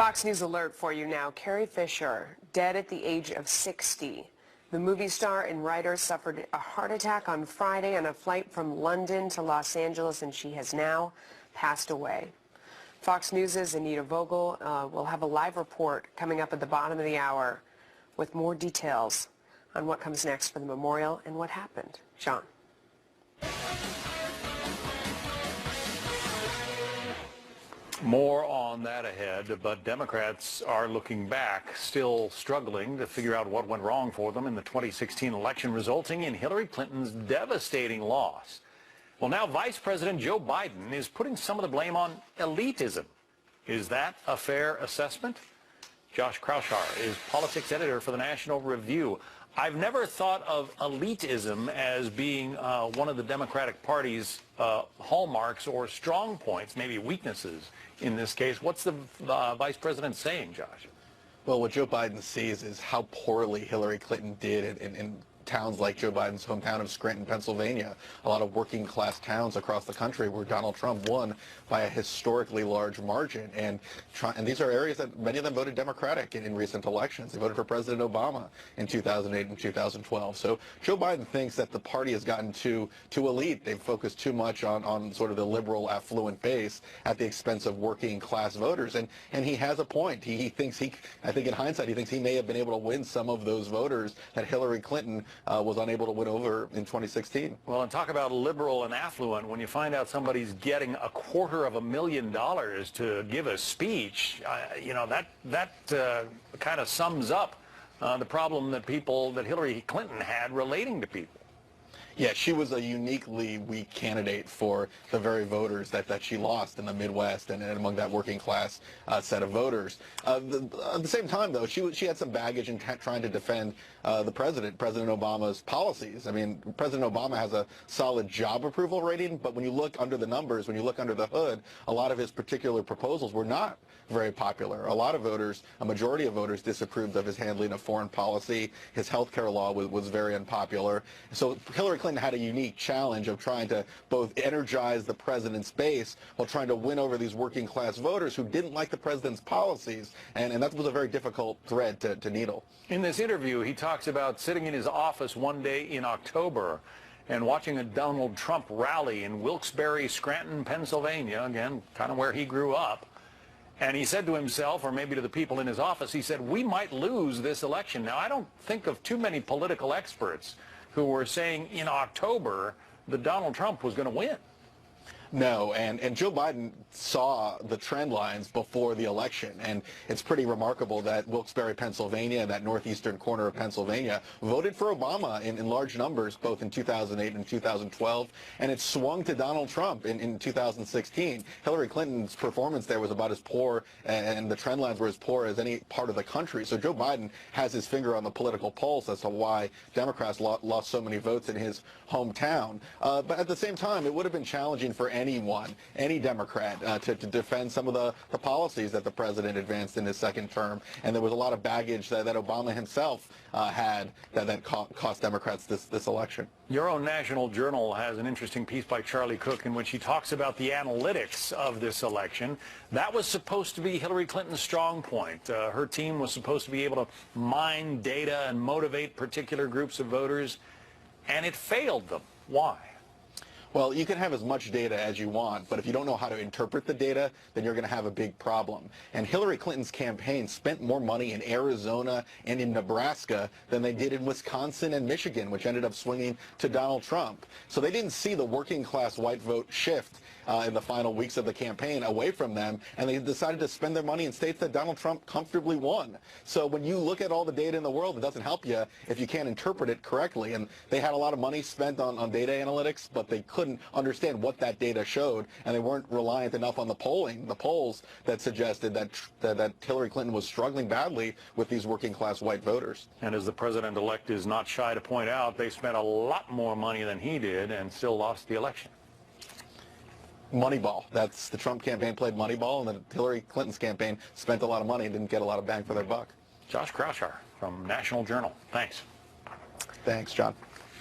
Fox News alert for you now. Carrie Fisher, dead at the age of 60. The movie star and writer suffered a heart attack on Friday on a flight from London to Los Angeles, and she has now passed away. Fox News' Anita Vogel will have a live report coming up at the bottom of the hour with more details on what comes next for the memorial and what happened. Sean. More on that ahead, but Democrats are looking back, still struggling to figure out what went wrong for them in the 2016 election, resulting in Hillary Clinton's devastating loss. Well, now Vice President Joe Biden is putting some of the blame on elitism. Is that a fair assessment? Josh Kraushaar is politics editor for the National Review. I've never thought of elitism as being one of the Democratic Party's hallmarks or strong points, maybe weaknesses in this case. What's the vice president saying, Josh? Well, what Joe Biden sees is how poorly Hillary Clinton did in towns like Joe Biden's hometown of Scranton, Pennsylvania, a lot of working class towns across the country where Donald Trump won by a historically large margin. And these are areas that many of them voted Democratic in recent elections. They voted for President Obama in 2008 and 2012. So Joe Biden thinks that the party has gotten too elite. They've focused too much on sort of the liberal affluent base at the expense of working class voters. And he has a point. He thinks I think in hindsight, he thinks he may have been able to win some of those voters that Hillary Clinton was unable to win over in 2016. Well, and talk about liberal and affluent. When you find out somebody's getting $250,000 to give a speech, you know, that kind of sums up the problem that Hillary Clinton had relating to people. Yeah, she was a uniquely weak candidate for the very voters that she lost in the Midwest and among that working class set of voters. At the same time, though, she had some baggage in trying to defend President Obama's policies. I mean, President Obama has a solid job approval rating, but when you look under the numbers, when you look under the hood, a lot of his particular proposals were not very popular. A lot of voters, a majority of voters, disapproved of his handling of foreign policy. His health care law was very unpopular. So Hillary Clinton had a unique challenge of trying to both energize the president's base while trying to win over these working class voters who didn't like the president's policies. And that was a very difficult thread to needle. In this interview, he talks about sitting in his office one day in October and watching a Donald Trump rally in Wilkes-Barre, Scranton, Pennsylvania, again, kind of where he grew up. And he said to himself, or maybe to the people in his office, he said, we might lose this election. Now, I don't think of too many political experts who were saying in October that Donald Trump was going to win. No, and Joe Biden saw the trend lines before the election, and it's pretty remarkable that Wilkes-Barre, Pennsylvania, that northeastern corner of Pennsylvania, voted for Obama in large numbers, both in 2008 and 2012, and it swung to Donald Trump in 2016. Hillary Clinton's performance there was about as poor, and the trend lines were as poor as any part of the country. So Joe Biden has his finger on the political pulse as to why Democrats lost so many votes in his hometown. But at the same time, it would have been challenging for any Democrat to defend some of the policies that the president advanced in his second term. And there was a lot of baggage that Obama himself had that cost Democrats this election. Your own National Journal has an interesting piece by Charlie Cook in which he talks about the analytics of this election. That was supposed to be Hillary Clinton's strong point. Her team was supposed to be able to mine data and motivate particular groups of voters, and it failed them. Why? Well, you can have as much data as you want, but if you don't know how to interpret the data, then you're going to have a big problem. And Hillary Clinton's campaign spent more money in Arizona and in Nebraska than they did in Wisconsin and Michigan, which ended up swinging to Donald Trump. So they didn't see the working class white vote shift in the final weeks of the campaign away from them, and they decided to spend their money in states that Donald Trump comfortably won. So when you look at all the data in the world, it doesn't help you if you can't interpret it correctly. And they had a lot of money spent on data analytics, but they couldn't understand what that data showed, and they weren't reliant enough on the polls that suggested that Hillary Clinton was struggling badly with these working class white voters. And as the president-elect is not shy to point out, they spent a lot more money than he did and still lost the election. Moneyball. That's the Trump campaign played Moneyball, and the Hillary Clinton's campaign spent a lot of money and didn't get a lot of bang for their buck. Josh Kraushaar from National Journal. Thanks. Thanks, John.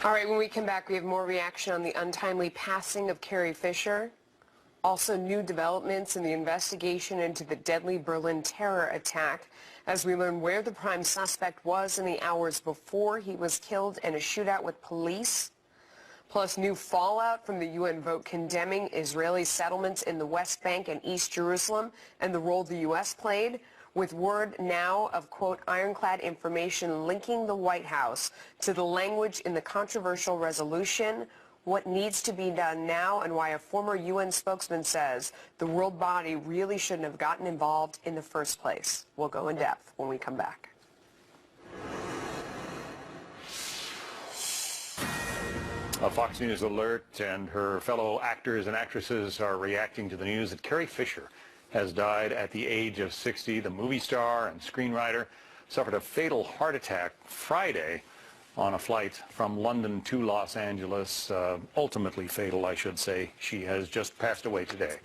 All right, when we come back, we have more reaction on the untimely passing of Carrie Fisher. Also, new developments in the investigation into the deadly Berlin terror attack as we learn where the prime suspect was in the hours before he was killed in a shootout with police. Plus, new fallout from the UN vote condemning Israeli settlements in the West Bank and East Jerusalem and the role the U.S. played, with word now of, quote, ironclad information linking the White House to the language in the controversial resolution, what needs to be done now, and why a former UN spokesman says the world body really shouldn't have gotten involved in the first place. We'll go in depth when we come back. A Fox News alert, and her fellow actors and actresses are reacting to the news that Carrie Fisher has died at the age of 60. The movie star and screenwriter suffered a fatal heart attack Friday on a flight from London to Los Angeles. Ultimately fatal, I should say. She has just passed away today.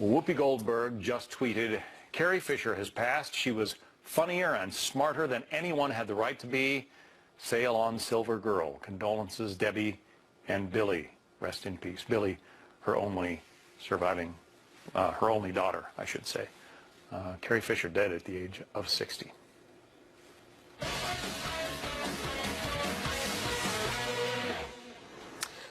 Whoopi Goldberg just tweeted, Carrie Fisher has passed. She was funnier and smarter than anyone had the right to be. Sail on, Silver Girl. Condolences, Debbie and Billy. Rest in peace. Billy, her only surviving, her only daughter, I should say. Carrie Fisher dead at the age of 60.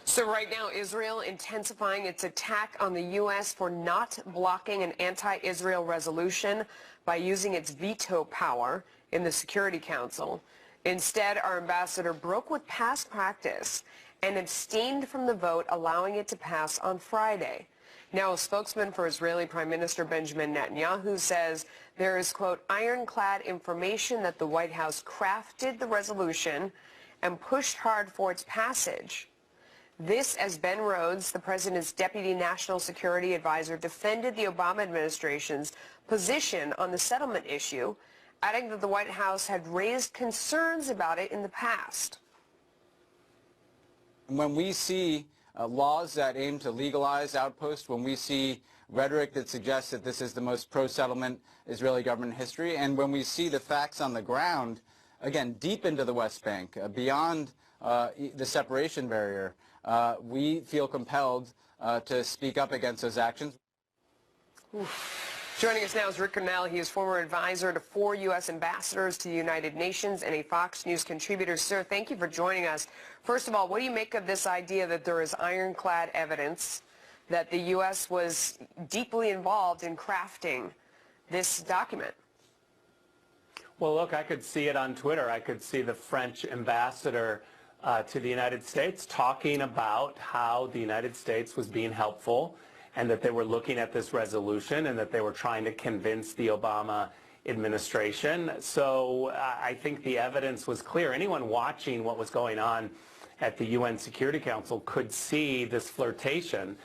So right now, Israel intensifying its attack on the U.S. for not blocking an anti-Israel resolution by using its veto power in the Security Council. Instead, our ambassador broke with past practice and abstained from the vote, allowing it to pass on Friday. Now, a spokesman for Israeli Prime Minister Benjamin Netanyahu says there is, quote, ironclad information that the White House crafted the resolution and pushed hard for its passage. This as Ben Rhodes, the president's deputy national security advisor, defended the Obama administration's position on the settlement issue, adding that the White House had raised concerns about it in the past. When we see laws that aim to legalize outposts, when we see rhetoric that suggests that this is the most pro-settlement Israeli government in history, and when we see the facts on the ground, again, deep into the West Bank, beyond the separation barrier, we feel compelled to speak up against those actions. Oof. Joining us now is Rick Grenell. He is former advisor to 4 U.S. ambassadors to the United Nations and a Fox News contributor. Sir, thank you for joining us. First of all, what do you make of this idea that there is ironclad evidence that the U.S. was deeply involved in crafting this document? Well, look, I could see it on Twitter. I could see the French ambassador to the United States talking about how the United States was being helpful and that they were looking at this resolution and that they were trying to convince the Obama administration. So I think the evidence was clear. Anyone watching what was going on at the UN Security Council could see this flirtation.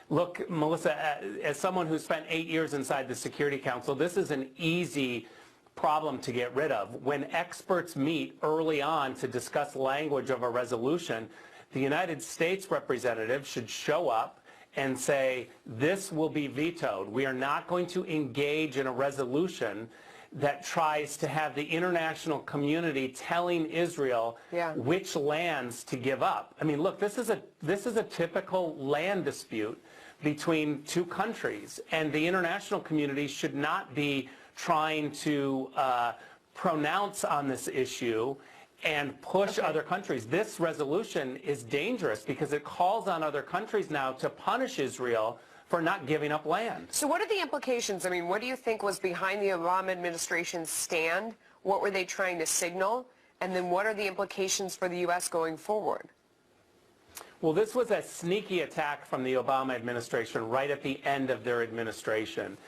Look, Melissa, as someone who spent 8 years inside the Security Council, this is an easy problem to get rid of. When experts meet early on to discuss language of a resolution, the United States representative should show up and say, this will be vetoed. We are not going to engage in a resolution that tries to have the international community telling Israel which lands to give up. I mean, look, this is a typical land dispute between two countries, and the international community should not be trying to pronounce on this issue and push other countries. This resolution is dangerous because it calls on other countries now to punish Israel for not giving up land. So what are the implications? I mean, what do you think was behind the Obama administration's stand? What were they trying to signal? And then what are the implications for the U.S. going forward? Well, this was a sneaky attack from the Obama administration right at the end of their administration.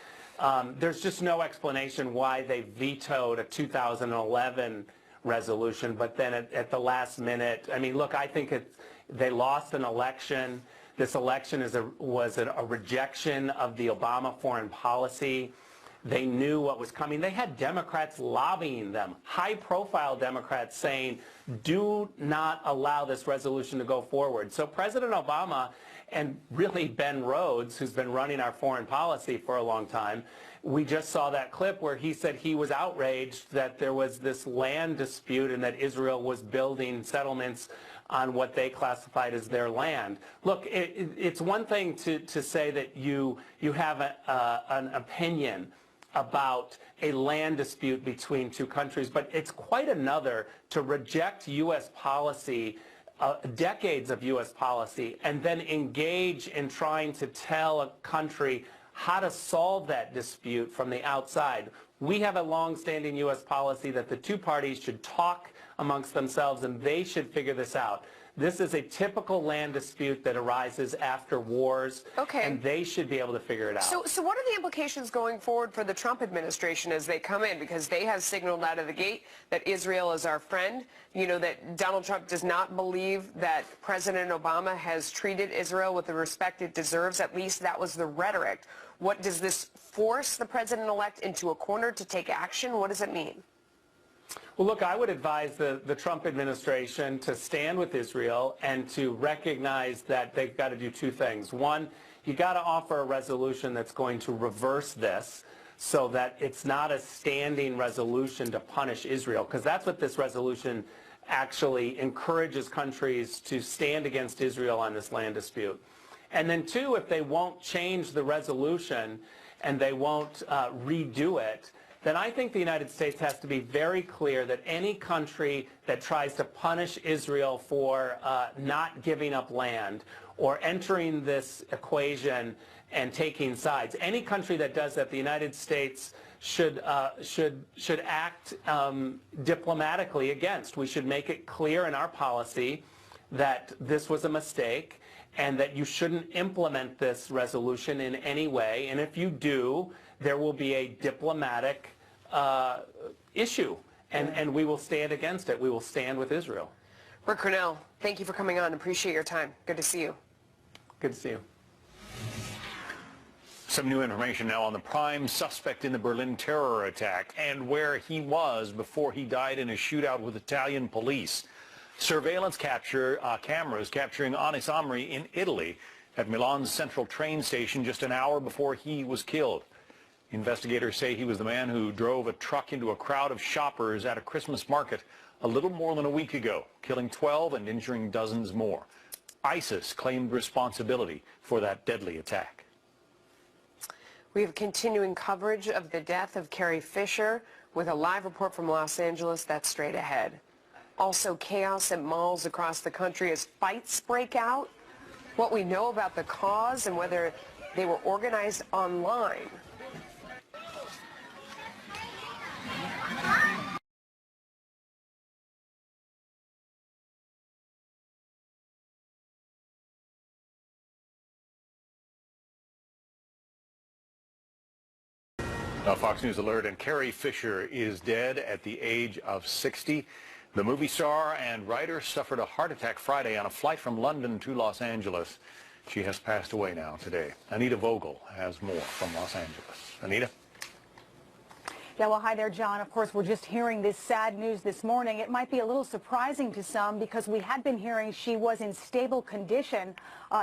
There's just no explanation why they vetoed a 2011 resolution, but then at the last minute, I mean, look, I think they lost an election. This election was a rejection of the Obama foreign policy. They knew what was coming. They had Democrats lobbying them, high-profile Democrats saying, do not allow this resolution to go forward. So President Obama and really Ben Rhodes, who's been running our foreign policy for a long time, we just saw that clip where he said he was outraged that there was this land dispute and that Israel was building settlements on what they classified as their land. Look, it's one thing to say that you have an opinion about a land dispute between two countries, but it's quite another to reject U.S. policy, decades of U.S. policy, and then engage in trying to tell a country how to solve that dispute from the outside. We have a long-standing U.S. policy that the two parties should talk amongst themselves and they should figure this out. This is a typical land dispute that arises after wars, and they should be able to figure it out. So what are the implications going forward for the Trump administration as they come in? Because they have signaled out of the gate that Israel is our friend. You know, that Donald Trump does not believe that President Obama has treated Israel with the respect it deserves. At least that was the rhetoric. What does this force the president-elect into a corner to take action? What does it mean? Well, look, I would advise the Trump administration to stand with Israel and to recognize that they've got to do two things. One, you got to offer a resolution that's going to reverse this so that it's not a standing resolution to punish Israel, because that's what this resolution actually encourages countries to stand against Israel on this land dispute. And then two, if they won't change the resolution and they won't redo it, then I think the United States has to be very clear that any country that tries to punish Israel for not giving up land or entering this equation and taking sides, any country that does that, the United States should act diplomatically against. We should make it clear in our policy that this was a mistake and that you shouldn't implement this resolution in any way. And if you do, there will be a diplomatic issue, and we will stand against it. We will stand with Israel. Rick Grenell, thank you for coming on. Appreciate your time. Good to see you. Good to see you. Some new information now on the prime suspect in the Berlin terror attack and where he was before he died in a shootout with Italian police. Surveillance cameras capturing Anis Amri in Italy at Milan's central train station just an hour before he was killed. Investigators say he was the man who drove a truck into a crowd of shoppers at a Christmas market a little more than a week ago, killing 12 and injuring dozens more. ISIS claimed responsibility for that deadly attack. We have continuing coverage of the death of Carrie Fisher with a live report from Los Angeles that's straight ahead. Also chaos at malls across the country as fights break out. What we know about the cause and whether they were organized online. Fox News alert, and Carrie Fisher is dead at the age of 60. The movie star and writer suffered a heart attack Friday on a flight from London to Los Angeles. She has passed away now today. Anita Vogel has more from Los Angeles. Anita? Yeah, well, hi there, John. Of course, we're just hearing this sad news this morning. It might be a little surprising to some because we had been hearing she was in stable condition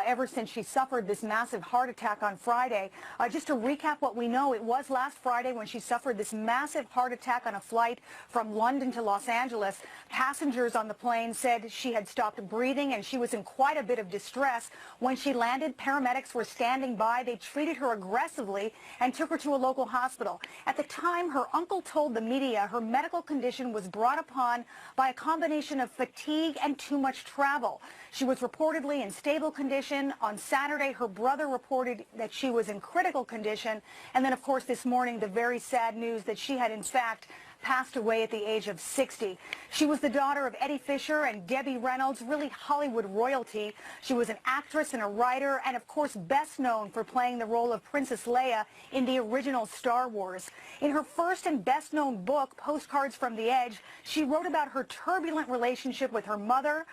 ever since she suffered this massive heart attack on Friday. Just to recap what we know, it was last Friday when she suffered this massive heart attack on a flight from London to Los Angeles. Passengers on the plane said she had stopped breathing and she was in quite a bit of distress. When she landed, paramedics were standing by. They treated her aggressively and took her to a local hospital. At the time, her uncle told the media her medical condition was brought upon by a combination of fatigue and too much travel. She was reportedly in stable condition. On Saturday, her brother reported that she was in critical condition. And then, of course, this morning, the very sad news that she had, in fact, passed away at the age of 60. She was the daughter of Eddie Fisher and Debbie Reynolds, really Hollywood royalty. She was an actress and a writer, and of course best known for playing the role of Princess Leia in the original Star Wars. In her first and best known book, Postcards from the Edge, she wrote about her turbulent relationship with her mother,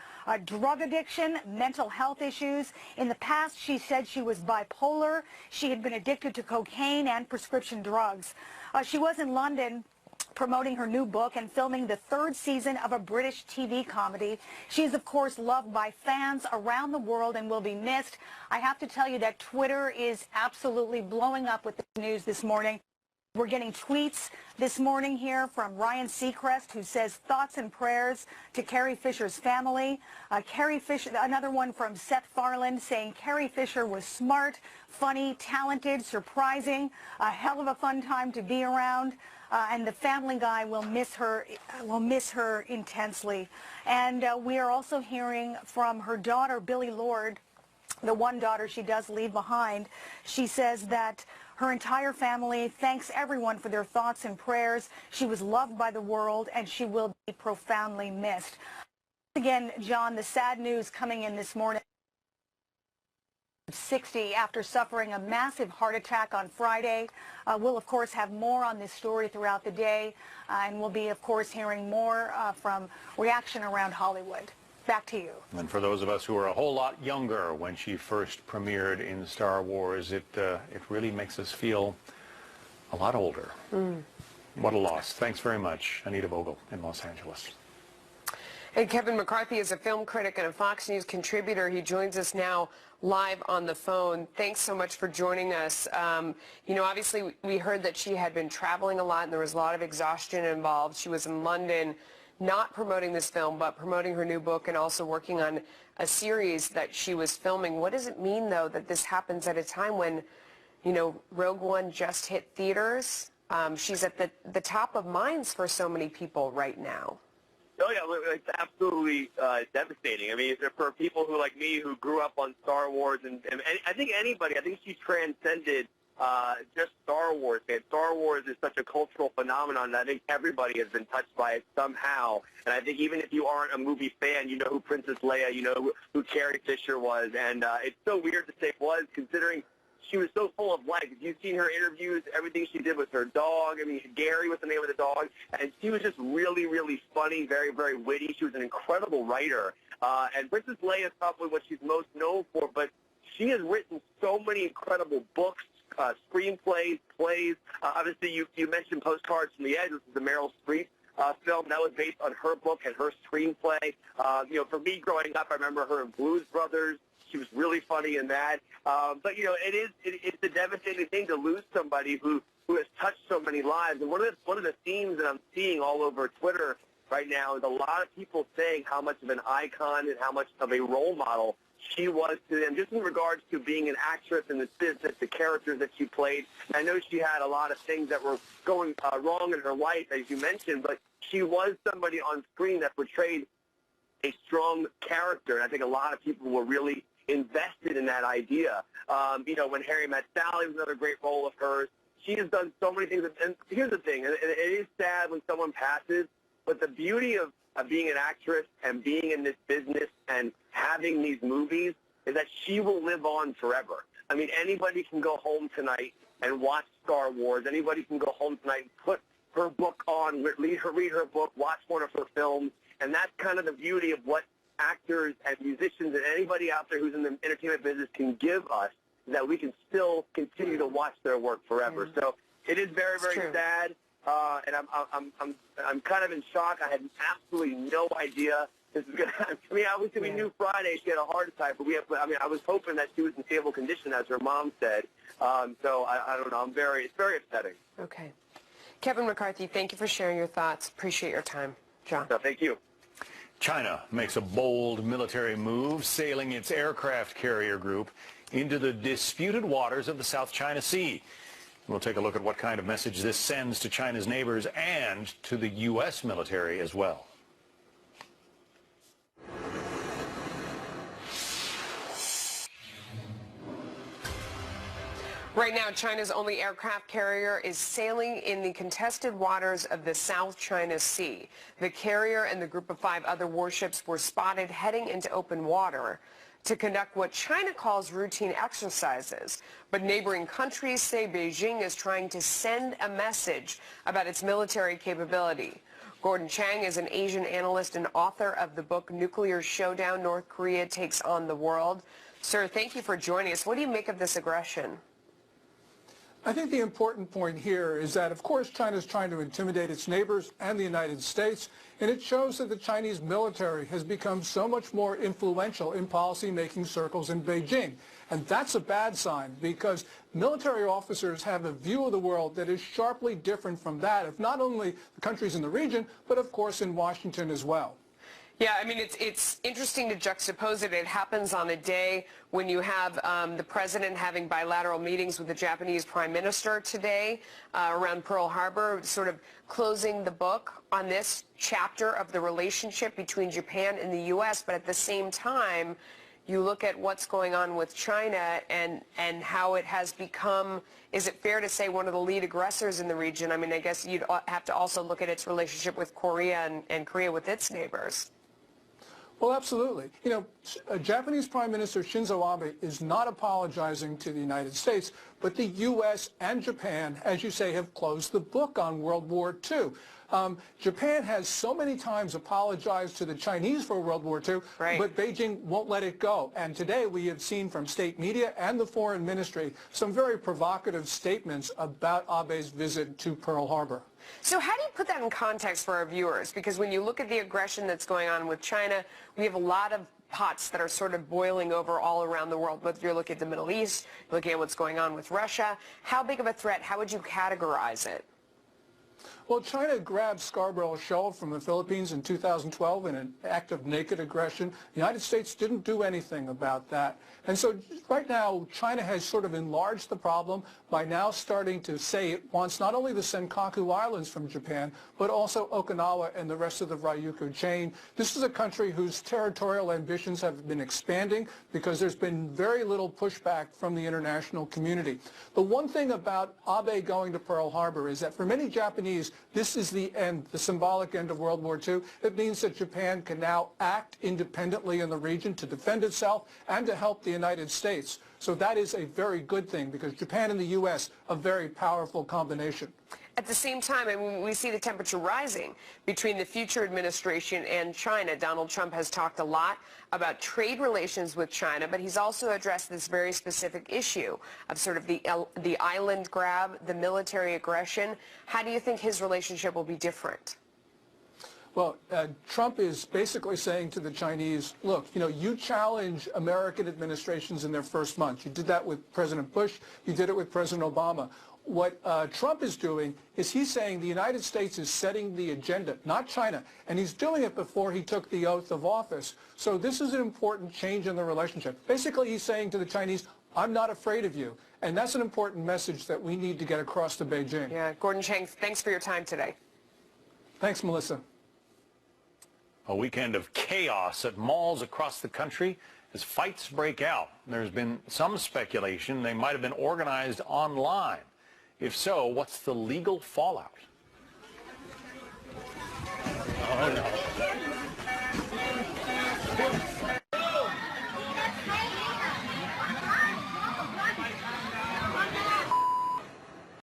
drug addiction, mental health issues. In the past, she said she was bipolar. She had been addicted to cocaine and prescription drugs. She was in London promoting her new book and filming the third season of a British TV comedy. She is, of course, loved by fans around the world and will be missed. I have to tell you that Twitter is absolutely blowing up with the news this morning. We're getting tweets this morning here from Ryan Seacrest, who says thoughts and prayers to Carrie Fisher's family. Carrie Fisher, another one from Seth Farland saying Carrie Fisher was smart, funny, talented, surprising, a hell of a fun time to be around. And the Family Guy will miss her intensely. And we are also hearing from her daughter, Billie Lourd, the one daughter she does leave behind. She says that her entire family thanks everyone for their thoughts and prayers. She was loved by the world, and she will be profoundly missed. Again, John, the sad news coming in this morning. 60 after suffering a massive heart attack on Friday. We'll, of course, have more on this story throughout the day, and we'll be, of course, hearing more from Reaction Around Hollywood. Back to you. And for those of us who are a whole lot younger when she first premiered in Star Wars, it really makes us feel a lot older. What a loss. Thanks very much, Anita Vogel in Los Angeles. And Kevin McCarthy is a film critic and a Fox News contributor. He joins us now live on the phone. Thanks so much for joining us. You know, obviously we heard that she had been traveling a lot and there was a lot of exhaustion involved. She was in London not promoting this film, but promoting her new book and also working on a series that she was filming. What does it mean, though, that this happens at a time when, you know, Rogue One just hit theaters? She's at the top of minds for so many people right now. Oh, yeah, it's absolutely devastating. I mean, for people who, like me, who grew up on Star Wars, and I think anybody, I think she transcended just Star Wars. And Star Wars is such a cultural phenomenon that I think everybody has been touched by it somehow. And I think even if you aren't a movie fan, you know who Princess Leia, you know who Carrie Fisher was. And it's so weird to say was, considering she was so full of life. If you've seen her interviews, everything she did with her dog, I mean, Gary was the name of the dog, and she was just really, really funny, very, very witty. She was an incredible writer. And Princess Leia is probably what she's most known for, but she has written so many incredible books, screenplays, plays. Obviously, you mentioned Postcards from the Edge, which is the Meryl Streep film. That was based on her book and her screenplay. You know, for me growing up, I remember her in Blues Brothers. She was really funny in that. But, you know, it's a devastating thing to lose somebody who has touched so many lives. And one of the themes that I'm seeing all over Twitter right now is a lot of people saying how much of an icon and how much of a role model she was to them, just in regards to being an actress in this business, the characters that she played. And I know she had a lot of things that were going wrong in her life, as you mentioned, but she was somebody on screen that portrayed a strong character. And I think a lot of people were really invested in that idea. You know, when Harry Met Sally was another great role of hers. She has done so many things. And here's the thing, and it is sad when someone passes, but the beauty of being an actress and being in this business and having these movies is that she will live on forever. I mean, anybody can go home tonight and watch Star Wars. Anybody can go home tonight and put her book on, read her book, watch one of her films, and that's kind of the beauty of what actors and musicians and anybody out there who's in the entertainment business can give us, that we can still continue to watch their work forever. So it is very, very sad, and I'm kind of in shock. I had absolutely no idea this was going to happen. I mean, obviously we knew Friday she had a heart attack, but I was hoping that she was in stable condition, as her mom said. So I don't know. It's very upsetting. Okay. Kevin McCarthy, thank you for sharing your thoughts. Appreciate your time. John. No, thank you. China makes a bold military move, sailing its aircraft carrier group into the disputed waters of the South China Sea. We'll take a look at what kind of message this sends to China's neighbors and to the U.S. military as well. Right now, China's only aircraft carrier is sailing in the contested waters of the South China Sea. The carrier and the group of 5 other warships were spotted heading into open water to conduct what China calls routine exercises. But neighboring countries say Beijing is trying to send a message about its military capability. Gordon Chang is an Asian analyst and author of the book Nuclear Showdown: North Korea Takes on the World. Sir, thank you for joining us. What do you make of this aggression? I think the important point here is that, of course, China is trying to intimidate its neighbors and the United States, and it shows that the Chinese military has become so much more influential in policy-making circles in Beijing. And that's a bad sign, because military officers have a view of the world that is sharply different from that of not only the countries in the region, but of course in Washington as well. Yeah, I mean, it's interesting to juxtapose it. It happens on a day when you have the president having bilateral meetings with the Japanese prime minister today around Pearl Harbor, sort of closing the book on this chapter of the relationship between Japan and the U.S., but at the same time, you look at what's going on with China and how it has become, is it fair to say, one of the lead aggressors in the region? I mean, I guess you'd have to also look at its relationship with Korea and Korea with its neighbors. Well, absolutely. You know, Japanese Prime Minister Shinzo Abe is not apologizing to the United States, but the U.S. and Japan, as you say, have closed the book on World War II. Japan has so many times apologized to the Chinese for World War II, right, but Beijing won't let it go. And today we have seen from state media and the foreign ministry some very provocative statements about Abe's visit to Pearl Harbor. So how do you put that in context for our viewers? Because when you look at the aggression that's going on with China, we have a lot of pots that are sort of boiling over all around the world. Whether you're looking at the Middle East, looking at what's going on with Russia, how big of a threat, how would you categorize it? Well, China grabbed Scarborough Shoal from the Philippines in 2012 in an act of naked aggression. The United States didn't do anything about that. And so right now, China has sort of enlarged the problem by now starting to say it wants not only the Senkaku Islands from Japan, but also Okinawa and the rest of the Ryukyu chain. This is a country whose territorial ambitions have been expanding because there's been very little pushback from the international community. The one thing about Abe going to Pearl Harbor is that for many Japanese, this is the end, the symbolic end of World War II. It means that Japan can now act independently in the region to defend itself and to help the United States. So that is a very good thing because Japan and the U.S., a very powerful combination. At the same time, I mean, we see the temperature rising between the future administration and China. Donald Trump has talked a lot about trade relations with China, but he's also addressed this very specific issue of sort of the island grab, the military aggression. How do you think his relationship will be different? Well, Trump is basically saying to the Chinese, look, you know, you challenge American administrations in their first months. You did that with President Bush. You did it with President Obama. What Trump is doing is he's saying the United States is setting the agenda, not China, and he's doing it before he took the oath of office. So this is an important change in the relationship. Basically, he's saying to the Chinese, I'm not afraid of you. And that's an important message that we need to get across to Beijing. Yeah, Gordon Chang, thanks for your time today. Thanks, Melissa. A weekend of chaos at malls across the country as fights break out. There's been some speculation they might have been organized online. If so, what's the legal fallout? Oh, no.